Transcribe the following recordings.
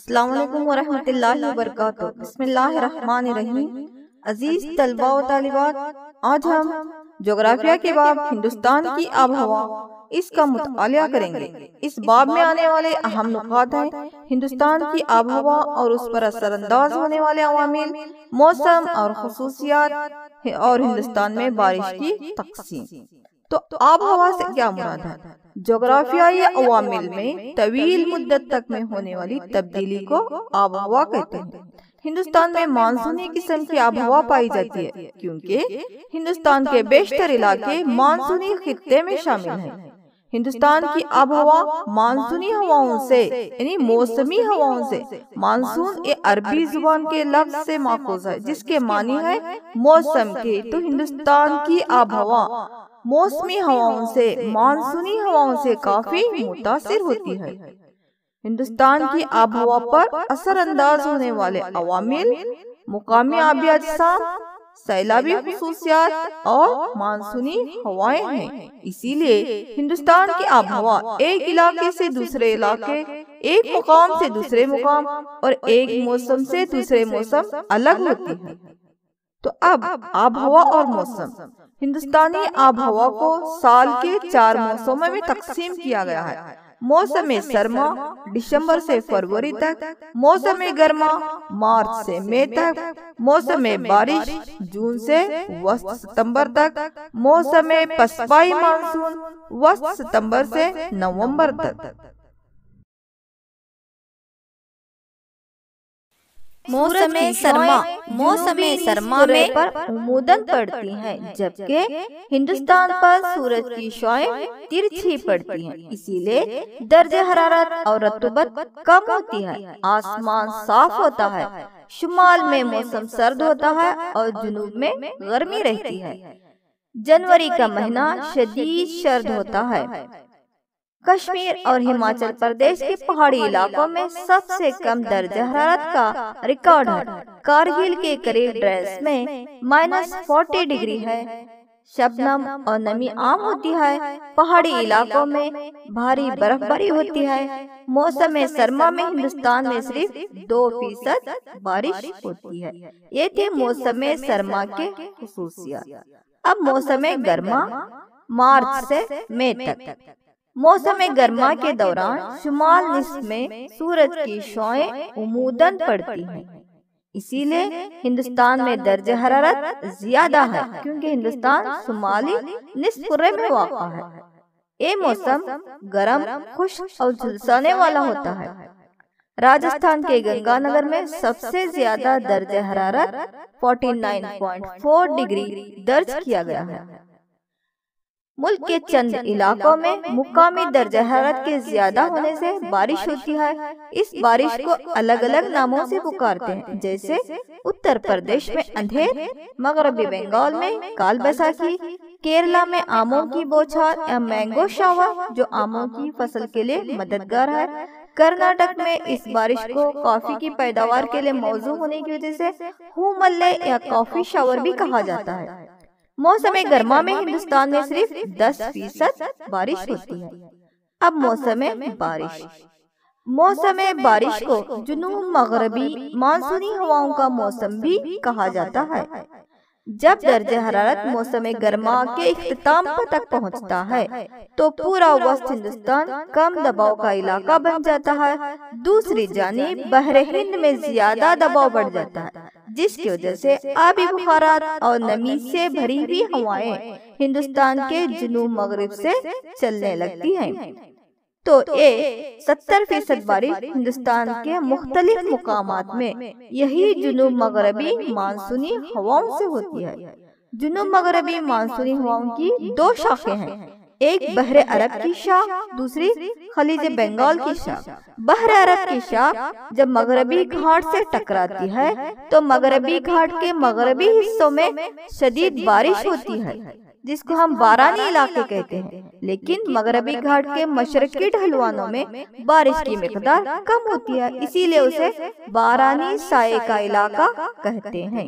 السلام علیکم ورحمۃ اللہ وبرکاتہ۔ بسم اللہ الرحمن الرحیم۔ عزیز طلباء و طالبات، آج ہم جغرافیہ کے باب ہندوستان کی آب و ہوا اس کا مطالعہ کریں گے۔ اس باب میں آنے والے اہم نکات ہیں ہندوستان کی آب و ہوا اور اس پر اثر انداز ہونے والے عوامل، موسم اور خصوصیات، اور ہندوستان میں بارش کی تقسیم۔ تو آب و ہوا سے کیا مراد ہے؟ جغرافیائی عوامل میں طویل مدت تک میں ہونے والی تبدیلی کو آب و ہوا کہتے ہیں۔ ہندوستان میں مانسونی قسم کی آب و ہوا پائی جاتی ہے کیونکہ ہندوستان کے بیشتر علاقے مانسونی خطے میں شامل ہیں۔ ہندوستان کی آب و ہوا مانسونی ہواؤں سے یعنی موسمی ہواؤں سے، مانسون عربی زبان کے لفظ سے ماخوذ ہے جس کے معنی ہے موسم کے۔ تو ہندوستان کی آب و ہوا موسمی ہواؤں سے، مانسونی ہواؤں سے کافی متاثر ہوتی ہے۔ ہندوستان کی آب و ہوا پر اثر انداز ہونے والے عوامل مقامی آبی اجسام، سیلابی خصوصیات اور مانسونی ہوائیں ہیں۔ اسی لیے ہندوستان کی آب و ہوا ایک علاقے سے دوسرے علاقے، ایک مقام سے دوسرے مقام اور ایک موسم سے دوسرے موسم الگ ہوتی ہے۔ تو اب آب و ہوا اور موسم۔ ہندوستانی آب و ہوا کو سال کے 4 موسموں میں تقسیم کیا گیا ہے۔ موسم سرما دسمبر سے فروری تک، موسم گرما مارچ سے مئی تک، موسم بارش جون سے وسط ستمبر تک، موسم پسپائی مانسون وسط ستمبر سے نومبر تک۔ موسم سرما میں پر عموداً پڑتی ہیں، جبکہ ہندوستان پر سورج کی شعاعیں ترچھی پڑتی ہیں، اسی لیے درجہ حرارت اور رطوبت کم ہوتی ہے، آسمان صاف ہوتا ہے، شمال میں موسم سرد ہوتا ہے اور جنوب میں گرمی رہتی ہے۔ جنوری کا مہینہ شدید سرد ہوتا ہے۔ کشمیر اور ہماچل پردیش کے پہاڑی علاقوں میں سب سے کم درجہ حرارت کا ریکارڈ ہے۔ کارگل کے قریب ڈریس میں -40 ڈگری ہے۔ شبنم اور نمی عام ہوتی ہے۔ پہاڑی علاقوں میں بھاری برف باری ہوتی ہے۔ موسم سرما میں ہندوستان میں صرف 2% بارش ہوتی ہے۔ یہ تھے موسم سرما کے خصوصیات۔ اب موسم گرما مارچ سے مئی تک۔ موسم گرما کے دوران شمال نصف میں سورج کی شعاعیں عموداً پڑتی ہیں، اسی لیے ہندوستان میں درجہ حرارت زیادہ ہے کیونکہ ہندوستان شمالی نصف کرے میں واقع ہے۔ یہ موسم گرم، خشک اور جھلسانے والا ہوتا ہے۔ راجستھان کے گنگا نگر میں سب سے زیادہ درجہ حرارت 49.4 ڈگری درج کیا گیا ہے۔ ملک کے چند علاقوں میں مقامی درجہ حرارت کے زیادہ ہونے سے بارش ہوتی ہے۔ اس بارش کو الگ الگ ناموں سے پکارتے ہیں، جیسے اتر پردیش میں اندھیر، مغربی بنگال میں کال بیساکھی، کیرلا میں آموں کی بوچھار یا مینگو شاور جو آموں کی فصل کے لیے مددگار ہے۔ کرناٹک میں اس بارش کو کافی کی پیداوار کے لیے موزوں ہونے کی وجہ سے ہوملے یا کافی شاور بھی کہا جاتا ہے۔ موسم گرما میں ہندوستان میں صرف 10% بارش ہوتی ہے۔ اب موسم بارش۔ موسم بارش کو جنوب مغربی مانسونی ہواؤں کا موسم بھی کہا جاتا ہے۔ جب درجہ حرارت موسم گرما کے اختتام تک پہنچتا ہے تو پورا وسط ہندوستان کم دباؤ کا علاقہ بن جاتا ہے۔ دوسری جانب بحر ہند میں زیادہ دباؤ بڑھ جاتا ہے، جس کی وجہ سے آبی بخارات اور نمی سے بھری ہوئی ہوائیں ہندوستان کے جنوب مغرب سے چلنے لگتی ہیں۔ تو یہ 70% بارش ہندوستان کے مختلف مقامات میں یہی جنوب مغربی مانسونی ہواؤں سے ہوتی ہے۔ جنوب مغربی مانسونی ہواؤں کی 2 شاخیں ہیں، ایک بحر عرب کی شاخ، دوسری خلیج بنگال کی شاخ۔ بحر عرب کی شاخ جب مغربی گھاٹ سے ٹکراتی ہے تو مغربی گھاٹ کے مغربی حصوں میں شدید بارش ہوتی ہے، جس کو ہم بارانی علاقے کہتے ہیں، لیکن مغربی گھاٹ کے مشرقی ڈھلوانوں میں بارش کی مقدار کم ہوتی ہے، اسی لیے اسے بارانی سائے کا علاقہ کہتے ہیں۔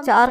4